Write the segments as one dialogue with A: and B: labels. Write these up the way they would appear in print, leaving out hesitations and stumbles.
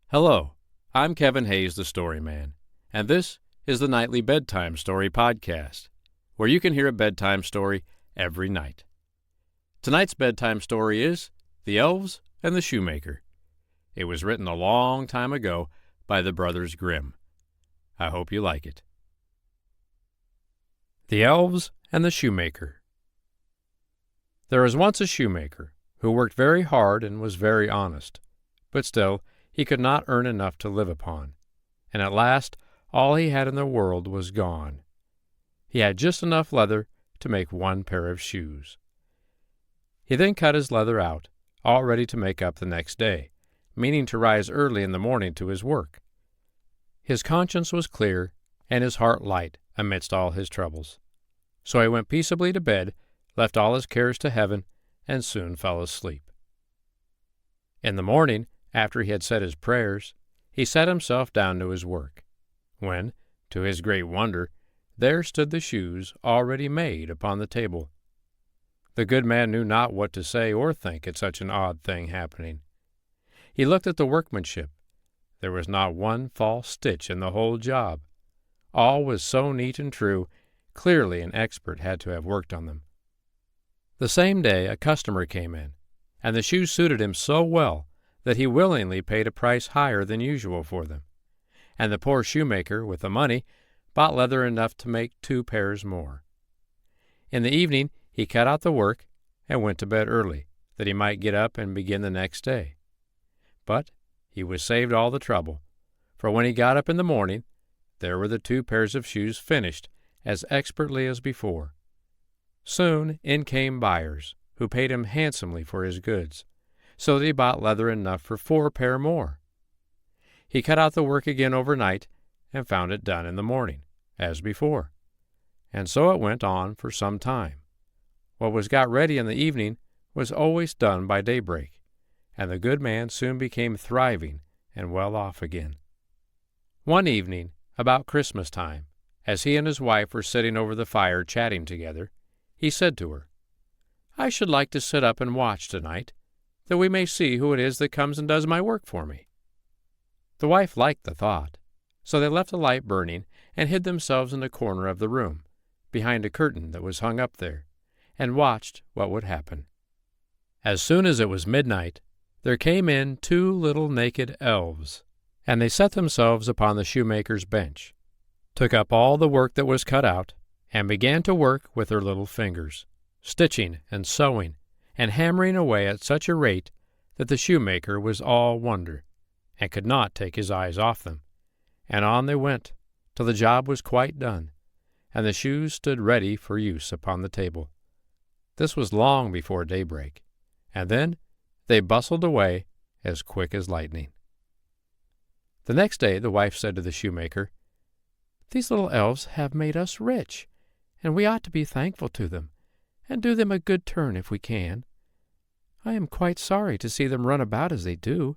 A: Hello, I'm Kevin Hayes, the Story Man, and this is the Nightly Bedtime Story Podcast, where you can hear a bedtime story every night. Tonight's bedtime story is The Elves and the Shoemaker. It was written a long time ago by the Brothers Grimm. I hope you like it. The Elves and the Shoemaker. There was once a shoemaker who worked very hard and was very honest, but still he could not earn enough to live upon, and at last all he had in the world was gone. He had just enough leather to make one pair of shoes. He then cut his leather out, all ready to make up the next day, meaning to rise early in the morning to his work. His conscience was clear and his heart light amidst all his troubles. So he went peaceably to bed, left all his cares to heaven, and soon fell asleep. In the morning, after he had said his prayers, he sat himself down to his work, when, to his great wonder, there stood the shoes already made upon the table. The good man knew not what to say or think at such an odd thing happening. He looked at the workmanship. There was not one false stitch in the whole job. All was so neat and true, clearly an expert had to have worked on them. The same day a customer came in, and the shoes suited him so well that he willingly paid a price higher than usual for them, and the poor shoemaker, with the money, bought leather enough to make 2 pairs more. In the evening he cut out the work and went to bed early, that he might get up and begin the next day. But he was saved all the trouble, for when he got up in the morning, there were the 2 pairs of shoes finished as expertly as before. Soon in came buyers, who paid him handsomely for his goods, so that he bought leather enough for 4 pair more. He cut out the work again overnight, and found it done in the morning, as before. And so it went on for some time. What was got ready in the evening was always done by daybreak, and the good man soon became thriving and well off again. One evening, about Christmas time, as he and his wife were sitting over the fire chatting together, he said to her, "I should like to sit up and watch tonight, that we may see who it is that comes and does my work for me." The wife liked the thought, so they left a light burning and hid themselves in a corner of the room, behind a curtain that was hung up there, and watched what would happen. As soon as it was midnight, there came in 2 little naked elves, and they set themselves upon the shoemaker's bench, took up all the work that was cut out, and began to work with their little fingers, stitching and sewing, and hammering away at such a rate that the shoemaker was all wonder, and could not take his eyes off them. And on they went, till the job was quite done, and the shoes stood ready for use upon the table. This was long before daybreak, and then they bustled away as quick as lightning. The next day the wife said to the shoemaker, "These little elves have made us rich, and we ought to be thankful to them, and do them a good turn if we can. I am quite sorry to see them run about as they do,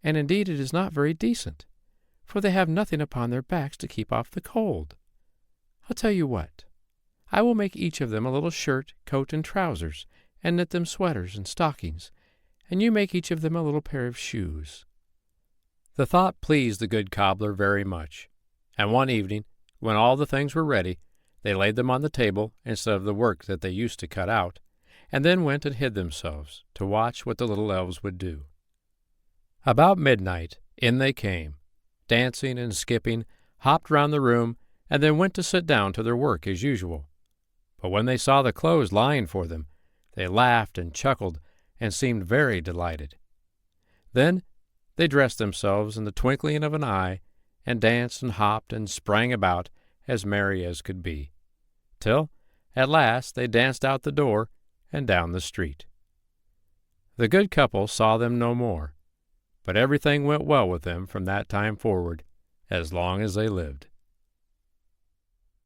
A: and indeed it is not very decent, for they have nothing upon their backs to keep off the cold. I'll tell you what, I will make each of them a little shirt, coat, and trousers, and knit them sweaters and stockings, and you make each of them a little pair of shoes." The thought pleased the good cobbler very much, and one evening, when all the things were ready, they laid them on the table instead of the work that they used to cut out, and then went and hid themselves to watch what the little elves would do. About midnight in they came, dancing and skipping, hopped round the room, and then went to sit down to their work as usual. But when they saw the clothes lying for them, they laughed and chuckled and seemed very delighted. Then they dressed themselves in the twinkling of an eye, and danced and hopped and sprang about as merry as could be, till at last they danced out the door and down the street. The good couple saw them no more, but everything went well with them from that time forward, as long as they lived.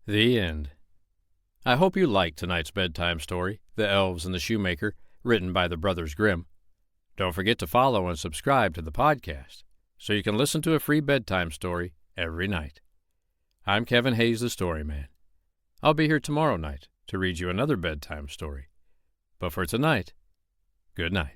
A: The End. I hope you liked tonight's bedtime story, The Elves and the Shoemaker, written by the Brothers Grimm. Don't forget to follow and subscribe to the podcast, so you can listen to a free bedtime story every night. I'm Kevin Hayes, the Story Man. I'll be here tomorrow night to read you another bedtime story. But for tonight, good night.